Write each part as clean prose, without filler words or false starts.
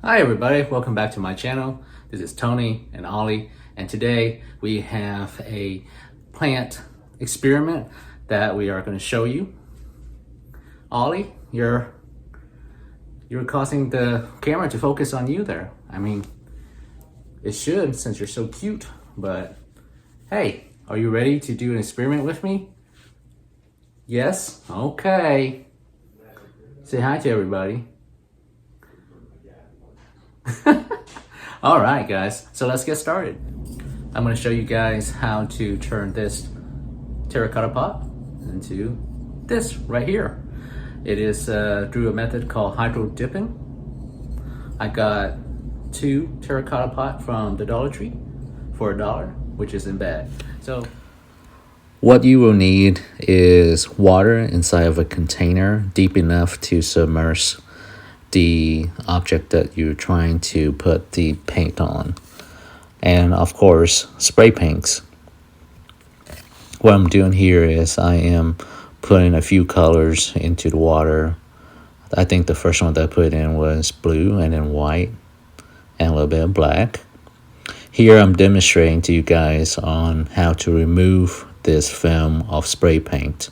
Hi everybody, welcome back to my channel. This is Tony and Ollie, and today we have a plant experiment that we are going to show you. Ollie, you're causing the camera to focus on you there. I mean, it should since you're so cute, but hey, are you ready to do an experiment with me? Yes? Okay. Say hi to everybody. All right, guys, so let's get started. I'm going to show you guys how to turn this terracotta pot into this right here. It is through a method called hydro dipping. I got 2 terracotta pot from the Dollar Tree for $1, which isn't bad. So what you will need is water inside of a container deep enough to submerge the object that you're trying to put the paint on, and of course spray paints. What I'm doing here is I am putting a few colors into the water. I think the first one that I put in was blue, and then white, and a little bit of black. Here I'm demonstrating to you guys on how to remove this film of spray paint.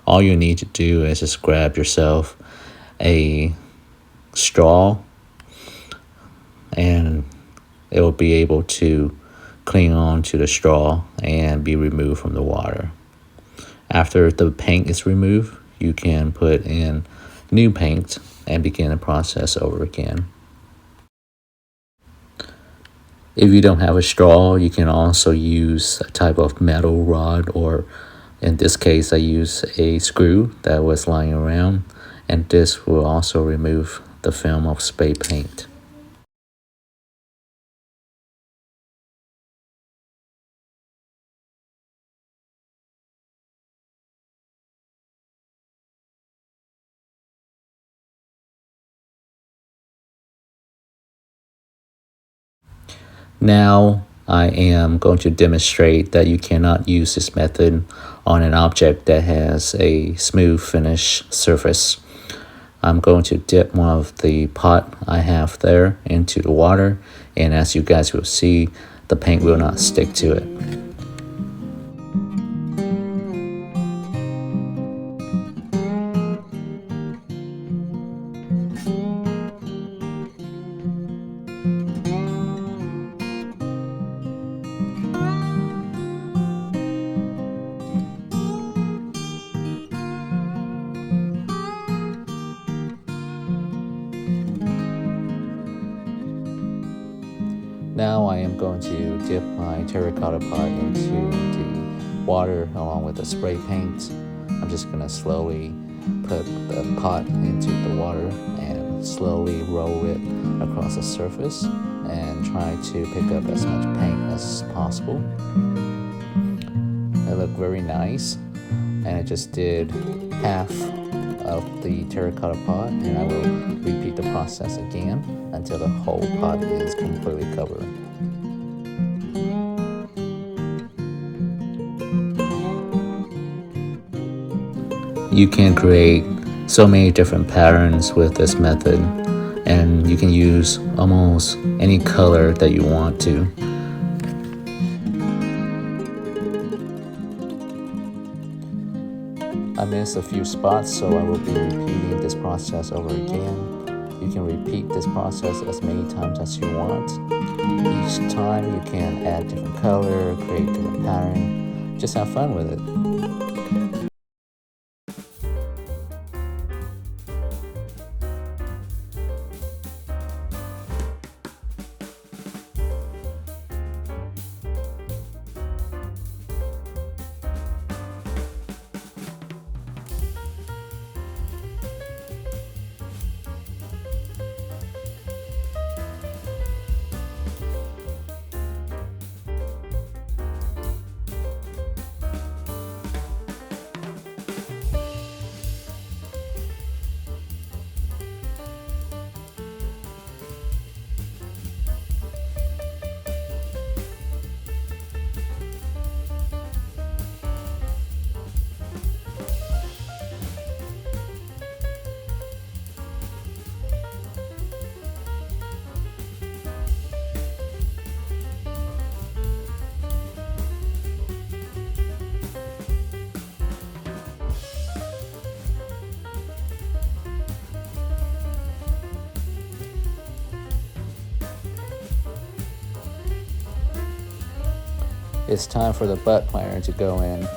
All you need to do is just grab yourself a straw and it will be able to cling on to the straw and be removed from the water. After the paint is removed, you can put in new paint and begin the process over again. If you don't have a straw, you can also use a type of metal rod, or in this case I use a screw that was lying around, and this will also remove the film of spray paint. Now I am going to demonstrate that you cannot use this method on an object that has a smooth finish surface. I'm going to dip one of the pot I have there into the water, and as you guys will see, the paint will not stick to it. Now I am going to dip my terracotta pot into the water along with the spray paint. I'm just going to slowly put the pot into the water and slowly roll it across the surface and try to pick up as much paint as possible. It looked very nice, and I just did half of the terracotta pot, and I will repeat the process again until the whole pot is completely covered. You can create so many different patterns with this method, and you can use almost any color that you want to. I missed a few spots, so I will be repeating this process over again. You can repeat this process as many times as you want. Each time you can add different color, create different pattern. Just have fun with it. it's time for the bud planter to go in.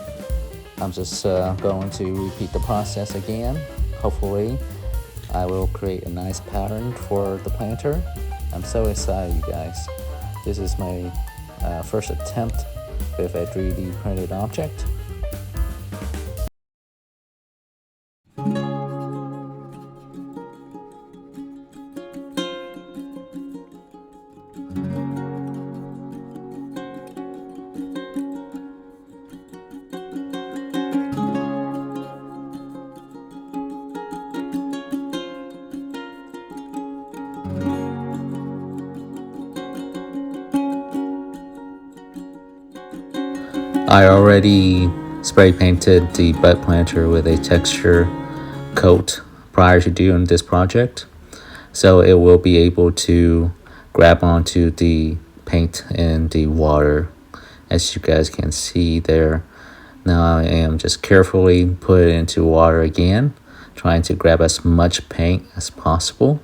I'm just going to repeat the process again. Hopefully I will create a nice pattern for the planter. I'm so excited, you guys. This is my first attempt with a 3D printed object. I already spray painted the bud planter with a texture coat prior to doing this project, so it will be able to grab onto the paint in the water, as you guys can see there. Now I am just carefully put it into water again, trying to grab as much paint as possible.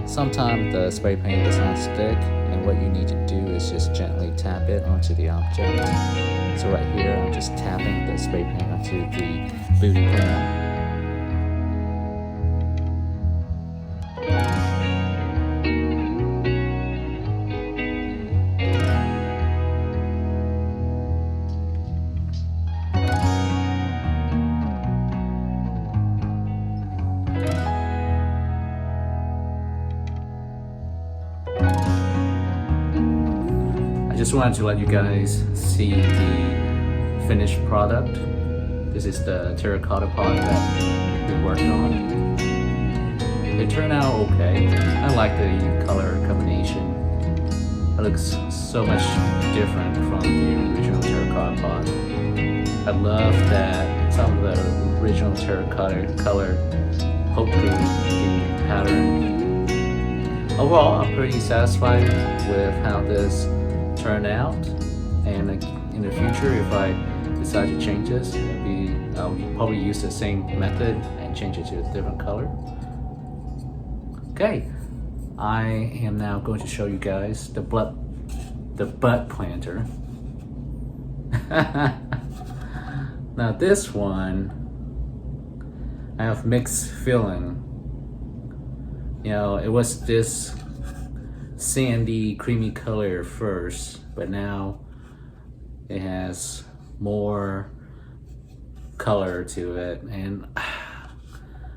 Sometimes the spray paint does not stick, and what you need to do is just gently tap it onto the object. So right here, I'm just tapping the spray paint onto the booty printer. I just wanted to let you guys see the finished product. This is the terracotta pot that we worked on. It turned out okay. I like the color combination. It looks so much different from the original terracotta pot. I love that some of the original terracotta color poked through the pattern. Overall, I'm pretty satisfied with how this turned out, and in the future, if I decide to change this, I'll probably use the same method and change it to a different color. Okay, I am now going to show you guys the bud planter. Now this one, I have mixed feeling. You know, it was this sandy, creamy color first, but now it has more color to it, and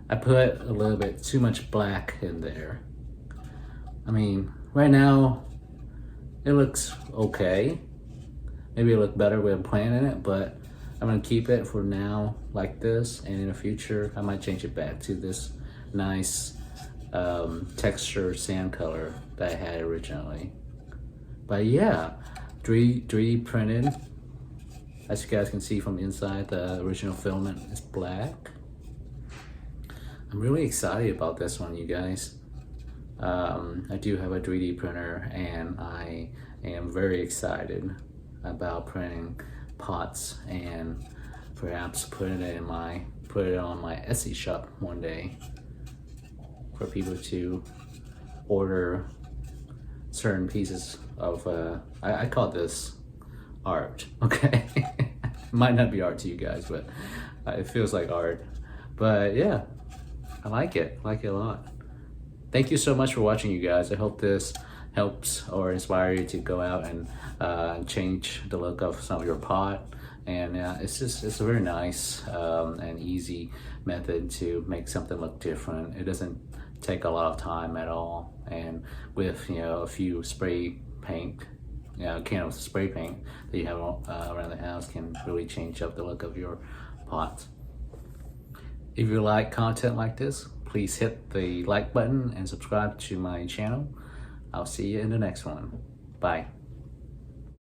I put a little bit too much black in there. I mean, right now it looks okay. Maybe it'll look better with a plant in it, but I'm gonna keep it for now like this, and in the future I might change it back to this nice texture sand color that I had originally. But yeah, 3D printed. As you guys can see from inside, the original filament is black. I'm really excited about this one, you guys. I do have a 3D printer, and I am very excited about printing pots and perhaps put it on my Etsy shop one day for people to order certain pieces of I call this art, okay? It might not be art to you guys, but it feels like art. But yeah, I like it a lot. Thank you so much for watching, you guys. I hope this helps or inspire you to go out and change the look of some of your pot. And it's a very nice and easy method to make something look different. It doesn't take a lot of time at all, and with a few spray paint, can of spray paint that you have around the house can really change up the look of your pots. If you like content like this, please hit the like button and subscribe to my channel. I'll see you in the next one. Bye.